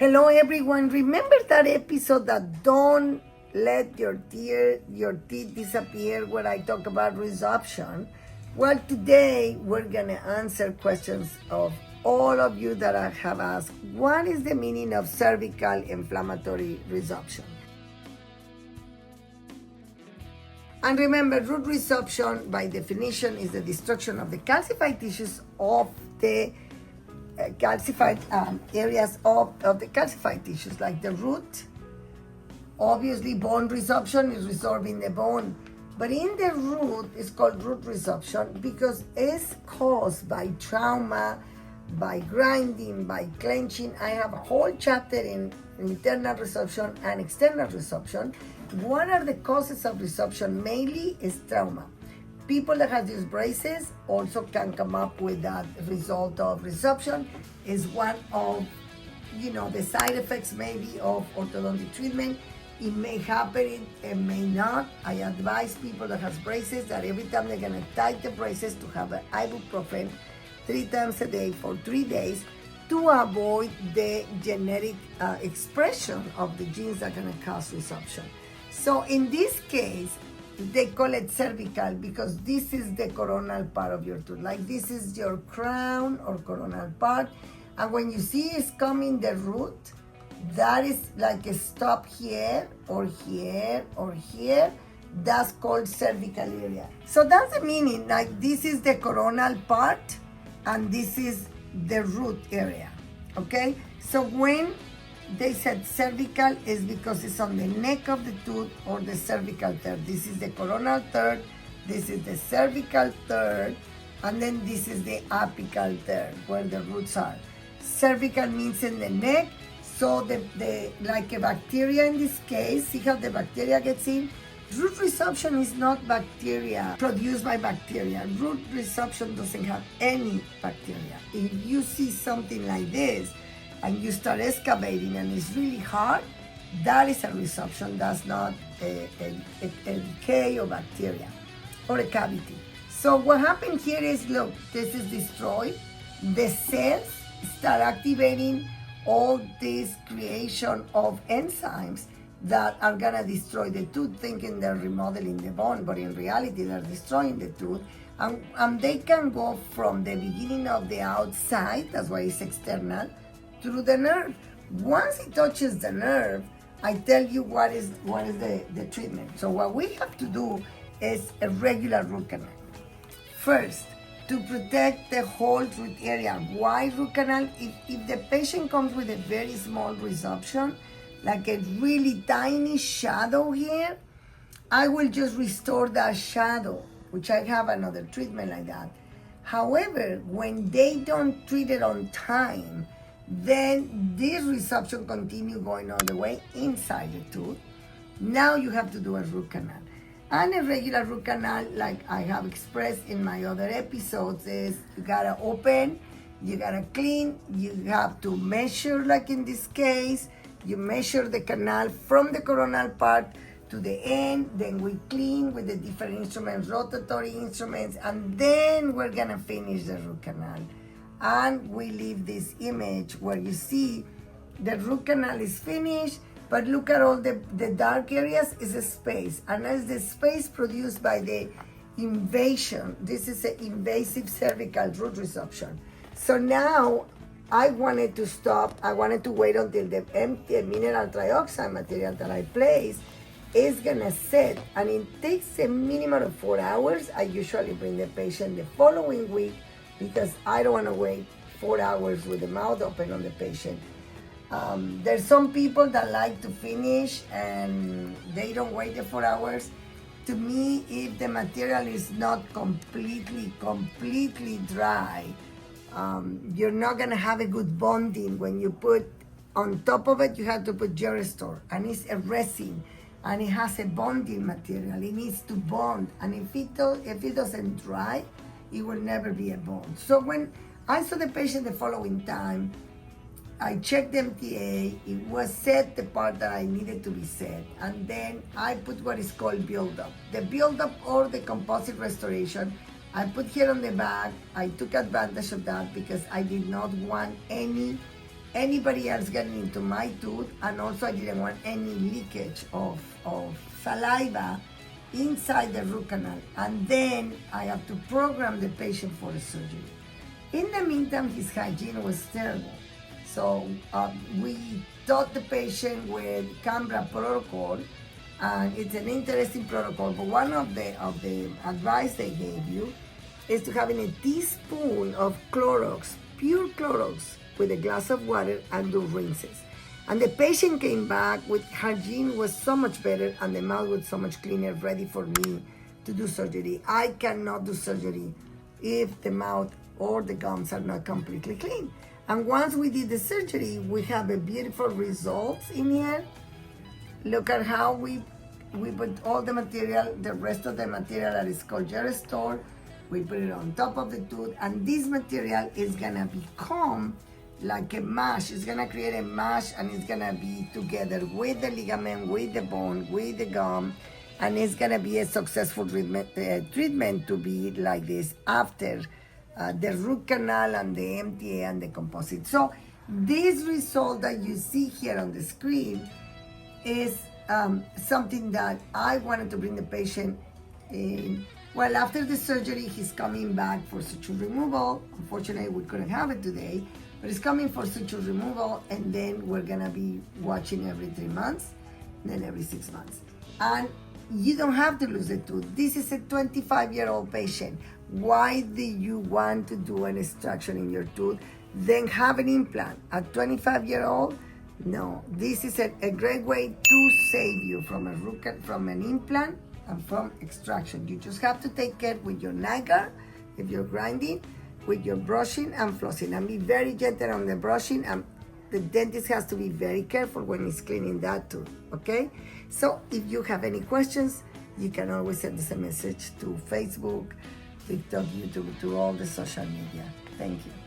Hello everyone, remember that episode that don't let your teeth disappear where I talk about resorption? Well, today we're gonna answer questions of all of you that I have asked. What is the meaning of cervical inflammatory resorption? And remember, root resorption by definition is the destruction of the calcified tissues of the calcified areas of the calcified tissues, like the root. Obviously, bone resorption is resorbing the bone, but in the root, it's called root resorption because it's caused by trauma, by grinding, by clenching. I have a whole chapter in internal resorption and external resorption. What are the causes of resorption? Mainly is trauma. People that have used braces also can come up with that result of resorption. Is one of, the side effects maybe of orthodontic treatment. It may happen, it may not. I advise people that have braces that every time they're gonna tie the braces to have an ibuprofen 3 times a day for 3 days to avoid the genetic expression of the genes that are gonna cause resorption. So in this case, they call it cervical because this is the coronal part of your tooth. Like this is your crown or coronal part. And when you see it's coming the root, that is like a stop here or here or here. That's called cervical area. So that's the meaning, like this is the coronal part and this is the root area, okay? So when they said cervical is because it's on the neck of the tooth or the cervical third. This is the coronal third, this is the cervical third, and then this is the apical third where the roots are. Cervical means in the neck, so the like a bacteria in this case, see how the bacteria gets in? Root resorption is not bacteria produced by bacteria. Root resorption doesn't have any bacteria. If you see something like this, and you start excavating and it's really hard, that is a resorption. That's not a decay or bacteria or a cavity. So what happened here is, look, this is destroyed. The cells start activating all this creation of enzymes that are gonna destroy the tooth, thinking they're remodeling the bone, but in reality they're destroying the tooth. And they can go from the beginning of the outside, that's why it's external, through the nerve. Once it touches the nerve, I tell you what is the treatment. So what we have to do is a regular root canal. First, to protect the whole root area. Why root canal? If the patient comes with a very small resorption, like a really tiny shadow here, I will just restore that shadow, which I have another treatment like that. However, when they don't treat it on time, then this resorption continue going all the way inside the tooth. Now you have to do a root canal. And a regular root canal, like I have expressed in my other episodes, is you gotta open, you gotta clean, you have to measure, like in this case, you measure the canal from the coronal part to the end, then we clean with the different instruments, rotatory instruments, and then we're gonna finish the root canal. And we leave this image where you see the root canal is finished, but look at all the dark areas is a space. And as the space produced by the invasion, this is an invasive cervical root resorption. So now I wanted to stop, I wanted to wait until the empty mineral trioxide material that I placed is gonna set, and it takes a minimum of 4 hours. I usually bring the patient the following week because I don't want to wait 4 hours with the mouth open on the patient. There's some people that like to finish and they don't wait the 4 hours. To me, if the material is not completely dry, you're not gonna have a good bonding. When you put on top of it, you have to put Gerestore, and it's a resin, and it has a bonding material. It needs to bond, and if it doesn't dry, it will never be a bond. So when I saw the patient the following time, I checked the MTA, it was set the part that I needed to be set, and then I put what is called build-up. The build-up or the composite restoration, I put here on the back. I took advantage of that because I did not want any anybody else getting into my tooth, and also I didn't want any leakage of saliva inside the root canal. And then I have to program the patient for the surgery. In the meantime, his hygiene was terrible. So we taught the patient with Canberra protocol, and it's an interesting protocol, but one of the advice they gave you is to having a teaspoon of Clorox, pure Clorox, with a glass of water and do rinses. And the patient came back with hygiene was so much better and the mouth was so much cleaner, ready for me to do surgery. I cannot do surgery if the mouth or the gums are not completely clean. And once we did the surgery, we have a beautiful results in here. Look at how we put all the material, the rest of the material that is called Gerestore, we put it on top of the tooth, and this material is gonna become like a mesh. It's gonna create a mesh, and it's gonna be together with the ligament, with the bone, with the gum, and it's gonna be a successful treatment to be like this after the root canal and the MTA and the composite. So this result that you see here on the screen is something that I wanted to bring the patient in. Well, after the surgery, he's coming back for suture removal. Unfortunately, we couldn't have it today, but he's coming for suture removal, and then we're gonna be watching every 3 months, then every 6 months. And you don't have to lose a tooth. This is a 25-year-old patient. Why do you want to do an extraction in your tooth, then have an implant at 25-year-old? No, this is a great way to save you from an implant and from extraction. You just have to take care with your nagar, if you're grinding, with your brushing and flossing, and be very gentle on the brushing, and the dentist has to be very careful when he's cleaning that tooth, okay? So if you have any questions, you can always send us a message to Facebook, TikTok, YouTube, to all the social media. Thank you.